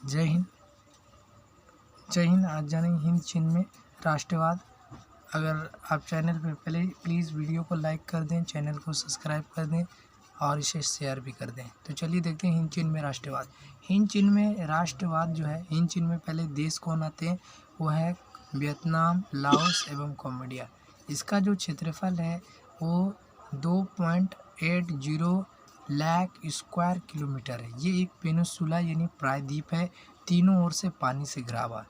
जय हिंद। जय हिंद। आज जानेंगे हिंद चीन में राष्ट्रवाद। अगर आप चैनल पर पहले प्लीज़ वीडियो को लाइक कर दें, चैनल को सब्सक्राइब कर दें और इसे शेयर भी कर दें। तो चलिए देखते हैं हिंद चीन में राष्ट्रवाद। हिंद चीन में राष्ट्रवाद जो है, हिंद चीन में पहले देश कौन आते हैं, वो है वियतनाम, लाओस एवं कंबोडिया। इसका जो क्षेत्रफल है वो 2.80 लाख स्क्वायर किलोमीटर है। ये एक पेनिनसुला यानी प्रायद्वीप है, तीनों ओर से पानी से घिरा हुआ।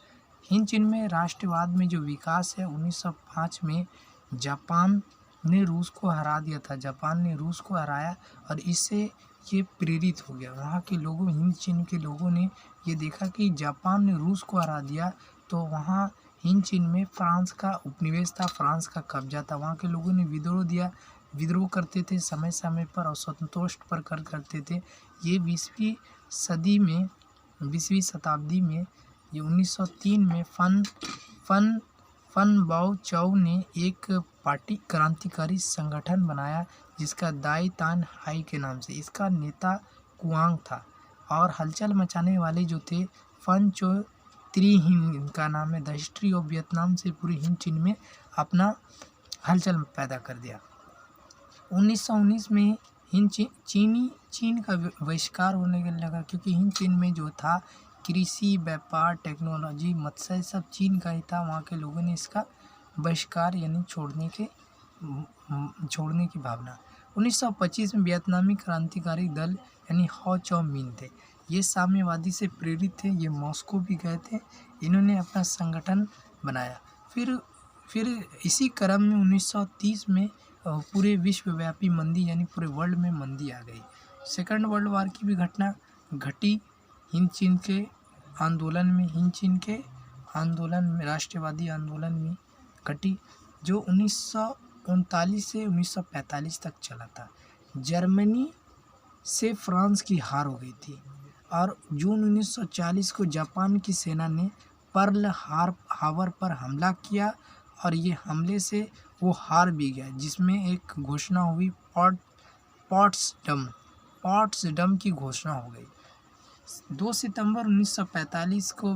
हिंद चीन में राष्ट्रवाद में जो विकास है, 1905 में जापान ने रूस को हरा दिया था। जापान ने रूस को हराया और इससे ये प्रेरित हो गया। वहाँ के लोगों, हिंद चीन के लोगों ने ये देखा कि जापान ने रूस को हरा दिया, तो वहाँ हिंद चीन में फ्रांस का उपनिवेश था, फ्रांस का कब्जा था। वहाँ के लोगों ने विद्रोह करते थे समय समय पर और संतोष प्रकट करते थे। ये 20वीं शताब्दी में ये 1903 में फन बाओ चाओ ने एक पार्टी क्रांतिकारी संगठन बनाया जिसका दाई तान हाई के नाम से। इसका नेता कुआंग था और हलचल मचाने वाले जो थे फन चो त्री हिंद, इनका नाम है। द हिस्ट्री ऑफ वियतनाम से पूरी हिंद चीन में अपना हलचल पैदा कर दिया। 1919 में चीन का बहिष्कार होने लगा, क्योंकि हिंद चीन में जो था कृषि, व्यापार, टेक्नोलॉजी, मत्स्य सब चीन का ही था। वहाँ के लोगों ने इसका बहिष्कार यानी छोड़ने की भावना। 1925 में वियतनामी क्रांतिकारी दल यानी हो चौ मिन थे। ये साम्यवादी से प्रेरित थे, ये मॉस्को भी गए थे। इन्होंने अपना संगठन बनाया। फिर इसी क्रम में 1930 में पूरे विश्वव्यापी मंदी यानी पूरे वर्ल्ड में मंदी आ गई। सेकंड वर्ल्ड वार की भी घटना घटी हिंद चीन के आंदोलन में, राष्ट्रवादी आंदोलन में घटी, जो 1939 से 1945 तक चला था। जर्मनी से फ्रांस की हार हो गई थी और जून 1940 को जापान की सेना ने पर्ल हार्बर पर हमला किया और ये हमले से वो हार भी गया, जिसमें एक घोषणा हुई, पॉट्सडम की घोषणा हो गई। 2 सितंबर 1945 को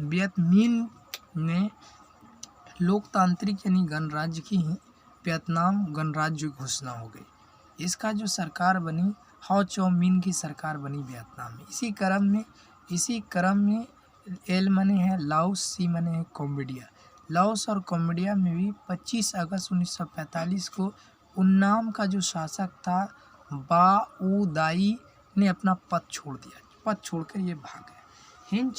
वियतमीन ने लोकतांत्रिक यानी गणराज्य की वियतनाम गणराज्य घोषणा हो गई। इसका जो सरकार बनी, हो चौ मिन की सरकार बनी वियतनाम में। इसी क्रम में एल मने है लाओस, सी मने है कंबोडिया। लाओस और कंबोडिया में भी 25 अगस्त 1945 को उन्नाम का जो शासक था बाओ दाई ने अपना पद छोड़ दिया। पद छोड़कर ये भाग गए। हिंद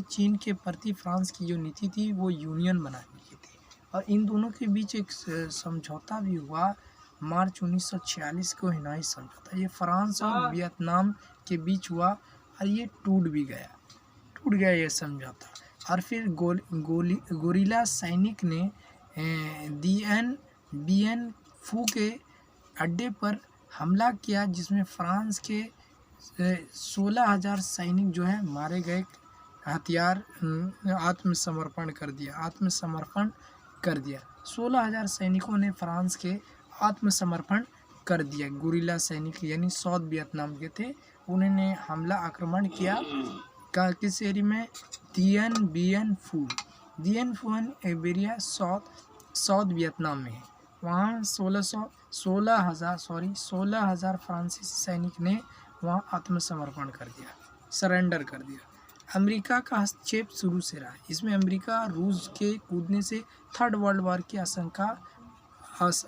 चीन के प्रति फ्रांस की जो नीति थी वो यूनियन बनाने की थी और इन दोनों के बीच एक समझौता भी हुआ मार्च 1946 को, हिनाई समझौता। ये फ्रांस और वियतनाम के बीच हुआ और ये टूट गया ये समझौता। और फिर गोरिल्ला सैनिक ने बीएन फू के अड्डे पर हमला किया, जिसमें फ्रांस के 16,000 सैनिक जो है मारे गए, आत्मसमर्पण कर दिया। 16,000 सैनिकों ने फ्रांस के आत्मसमर्पण कर दिया। गुरिल्ला सैनिक यानी साउथ वियतनाम के थे, उन्होंने आक्रमण किया किस एरिया में, दियन फुन एरिया साउथ वियतनाम में है। वहाँ 16,000 फ्रांसीसी सैनिक ने वहाँ आत्मसमर्पण कर दिया, सरेंडर कर दिया। अमेरिका का हस्तक्षेप शुरू से रहा। इसमें अमेरिका रूस के कूदने से थर्ड वर्ल्ड वार की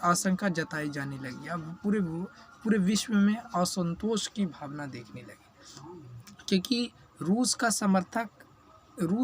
आशंका जताई जाने लगी। अब पूरे विश्व में असंतोष की भावना देखने लगी, क्योंकि रूस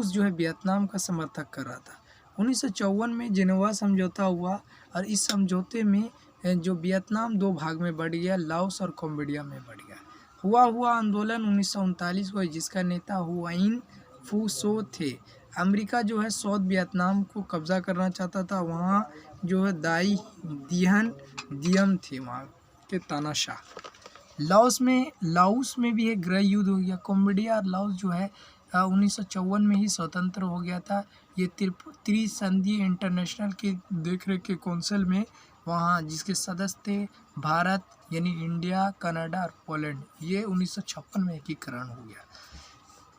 जो है वियतनाम का समर्थक कर रहा था। 1954 में जेनेवा समझौता हुआ और इस समझौते में जो वियतनाम 2 भाग में बढ़ गया, लाओस और कंबोडिया में बढ़ गया। हुआ आंदोलन 1939 को, जिसका नेता हुआइन फू सो थे। अमेरिका जो है साउथ वियतनाम को कब्जा करना चाहता था। वहाँ जो है दाई दियम थे वहाँ के तानाशाह। लाओस में भी एक गृह युद्ध हो गया। कंबोडिया और लाओस जो है 1954 में ही स्वतंत्र हो गया था। ये त्रिसंधीय इंटरनेशनल की देखरेख के कौंसिल में वहाँ जिसके सदस्य थे भारत यानी इंडिया, कनाडा और पोलैंड। ये 1956 में एकीकरण हो गया।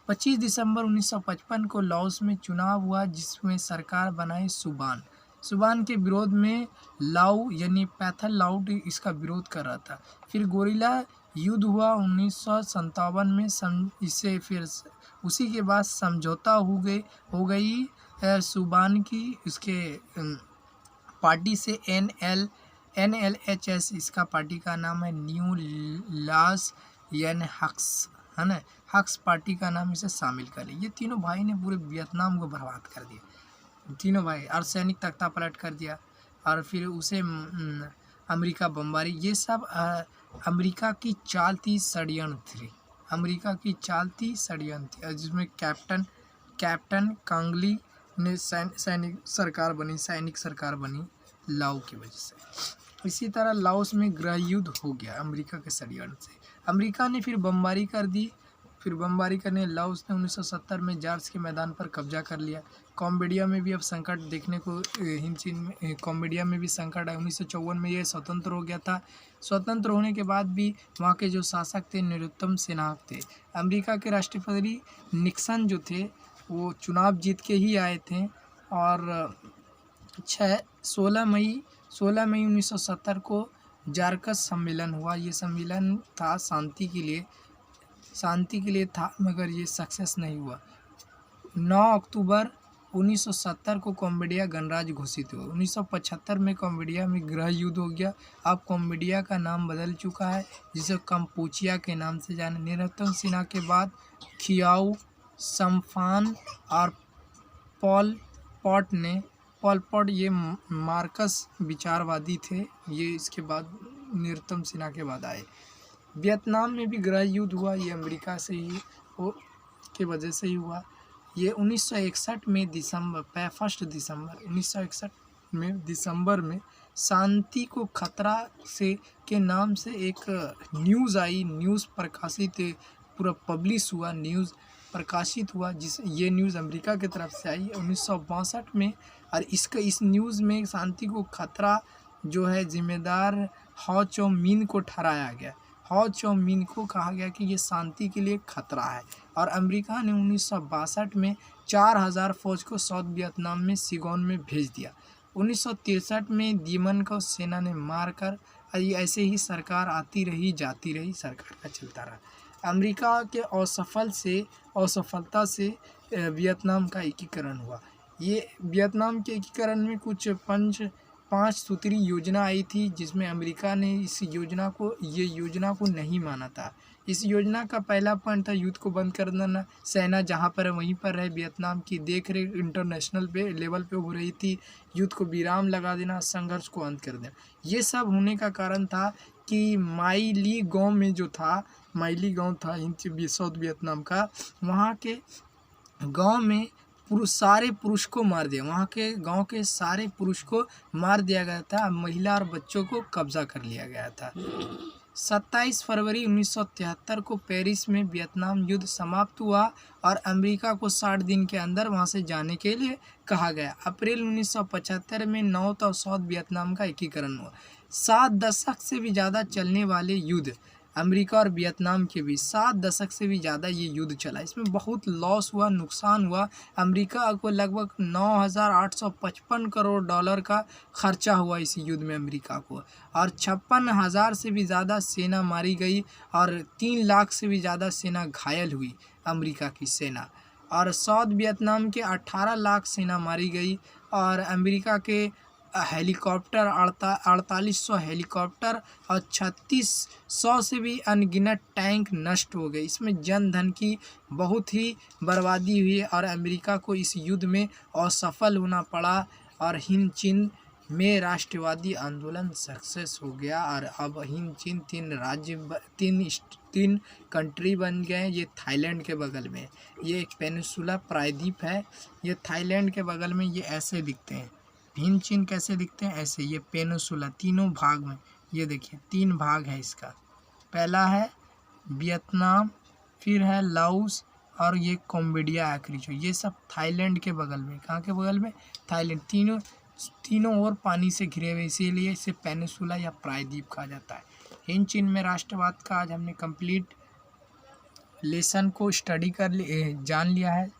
25 दिसंबर 1955 को लाओस में चुनाव हुआ जिसमें सरकार बनाई सुबान। सुबान के विरोध में लाओ यानी पैथर लाउट इसका विरोध कर रहा था। फिर गोरिल्ला युद्ध हुआ 1957 में। इससे फिर उसी के बाद समझौता हो गई सुबान की इसके पार्टी से NLHS इसका पार्टी का नाम है, न्यू लास यन हक्स है ना, हक्स पार्टी का नाम इसे शामिल कर लिया। ये तीनों भाई ने पूरे वियतनाम को बर्बाद कर दिया, तीनों भाई, और सैनिक तख्ता पलट कर दिया और फिर उसे अमेरिका बमबारी। ये सब अमेरिका की चाल थी, षड्यंत्र थी, अमेरिका की चाल थी, षड्यंत्र थी, जिसमें कैप्टन कांगली ने सैनिक सरकार बनी लाओ की वजह से। इसी तरह लाओस में गृह युद्ध हो गया अमेरिका के षड्यंत्र से। अमेरिका ने फिर बमबारी कर दी। फिर बमबारी करने लाओस ने 1970 में जार्ज के मैदान पर कब्जा कर लिया। कम्बोडिया में भी अब संकट देखने को हिंदचीन में कम्बोडिया में भी संकट है। 1954 में ये स्वतंत्र हो गया था। स्वतंत्र होने के बाद भी वहाँ के जो शासक थे नरोत्तम सेनाक थे। अमेरिका के राष्ट्रपति निक्सन जो थे वो चुनाव जीत के ही आए थे और 16 मई 1970 को जार्कस सम्मेलन हुआ। ये सम्मेलन था शांति के लिए था, मगर ये सक्सेस नहीं हुआ। 9 अक्टूबर 1970 को कम्बोडिया गणराज्य घोषित हुआ। 1975 में कम्बोडिया में गृह युद्ध हो गया। अब कम्बोडिया का नाम बदल चुका है, जिसे कंपूचिया के नाम से जाने। नरोत्तम सेना के बाद खियाऊ सम्फान और पॉल पॉट ये मार्क्स विचारवादी थे। ये इसके बाद नरोत्तम सेना के बाद आए। वियतनाम में भी गृह युद्ध हुआ। ये अमेरिका से ही के वजह से ही हुआ। ये 1961 में 1 दिसंबर 1961 में दिसंबर में शांति को खतरा से के नाम से एक न्यूज़ आई। न्यूज़ प्रकाशित पूरा पब्लिश हुआ, न्यूज़ प्रकाशित हुआ, ये न्यूज़ अमेरिका की तरफ से आई 1962 में। और इस न्यूज़ में शांति को खतरा जो है जिम्मेदार हो चो मिन को ठहराया गया। हो चो मिन को कहा गया कि ये शांति के लिए खतरा है। और अमेरिका ने 1962 में 4000 फौज को साउथ वियतनाम में सिगोन में भेज दिया। 1963 में दीमन को सेना ने मारकर ऐसे ही सरकार आती रही जाती रही, सरकार का चलता रहा। अमेरिका के असफलता से वियतनाम का एकीकरण हुआ। ये वियतनाम के एकीकरण में कुछ 5 सूत्री योजना आई थी, जिसमें अमेरिका ने इस योजना को नहीं माना था। इस योजना का पहला पॉइंट था युद्ध को बंद कर देना। सेना जहाँ पर है वहीं पर रहे। वियतनाम की देख रेख इंटरनेशनल लेवल पे हो रही थी। युद्ध को विराम लगा देना, संघर्ष को अंत कर देना। ये सब होने का कारण था कि माई ली गांव था साउथ वियतनाम का। वहाँ के गांव में सारे पुरुष को मार दिया। वहाँ के गांव के सारे पुरुष को मार दिया गया था। महिला और बच्चों को कब्जा कर लिया गया था। 27 फरवरी 1973 को पेरिस में वियतनाम युद्ध समाप्त हुआ और अमेरिका को 60 दिन के अंदर वहां से जाने के लिए कहा गया। अप्रैल 1975 में नॉर्थ और साउथ वियतनाम का एकीकरण हुआ। 7 दशक से भी ज़्यादा चलने वाले युद्ध अमेरिका और वियतनाम के बीच 7 दशक से भी ज़्यादा ये युद्ध चला। इसमें बहुत लॉस हुआ, नुकसान हुआ। अमेरिका को लगभग 9,855 करोड़ डॉलर का खर्चा हुआ इस युद्ध में अमेरिका को, और 56,000 से भी ज़्यादा सेना मारी गई और 3 लाख से भी ज़्यादा सेना घायल हुई अमेरिका की सेना। और साउथ वियतनाम के 18 लाख सेना मारी गई और अमेरिका के हेलीकॉप्टर 4800 हेलीकॉप्टर और 3600 से भी अनगिनत टैंक नष्ट हो गए। इसमें जन धन की बहुत ही बर्बादी हुई और अमेरिका को इस युद्ध में असफल होना पड़ा और हिंद चीन में राष्ट्रवादी आंदोलन सक्सेस हो गया। और अब हिंद चीन 3 कंट्री बन गए। ये थाईलैंड के बगल में, ये एक पेनिनसुला प्रायद्वीप है। ये थाईलैंड के बगल में ये ऐसे दिखते हैं। हिंद चीन कैसे दिखते हैं? ऐसे। ये पेनिनसुला 3 भाग में, ये देखिए 3 भाग है इसका। पहला है वियतनाम, फिर है लाओस और ये कम्बोडिया आखिरी जो। ये सब थाईलैंड के बगल में। कहाँ के बगल में? थाईलैंड। तीनों ओर पानी से घिरे हुए, इसीलिए इसे पेनिनसुला या प्रायद्वीप कहा जाता है। हिंद चीन में राष्ट्रवाद का आज हमने कंप्लीट लेसन को स्टडी जान लिया है,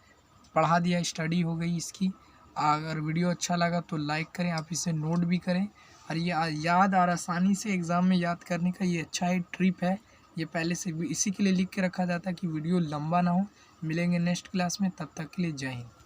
पढ़ा दिया, स्टडी हो गई इसकी। अगर वीडियो अच्छा लगा तो लाइक करें, आप इसे नोट भी करें, और ये याद और आसानी से एग्ज़ाम में याद करने का ये अच्छा ही ट्रिप है। ये पहले से इसी के लिए लिख के रखा जाता है कि वीडियो लंबा ना हो। मिलेंगे नेक्स्ट क्लास में, तब तक के लिए जय हिंद।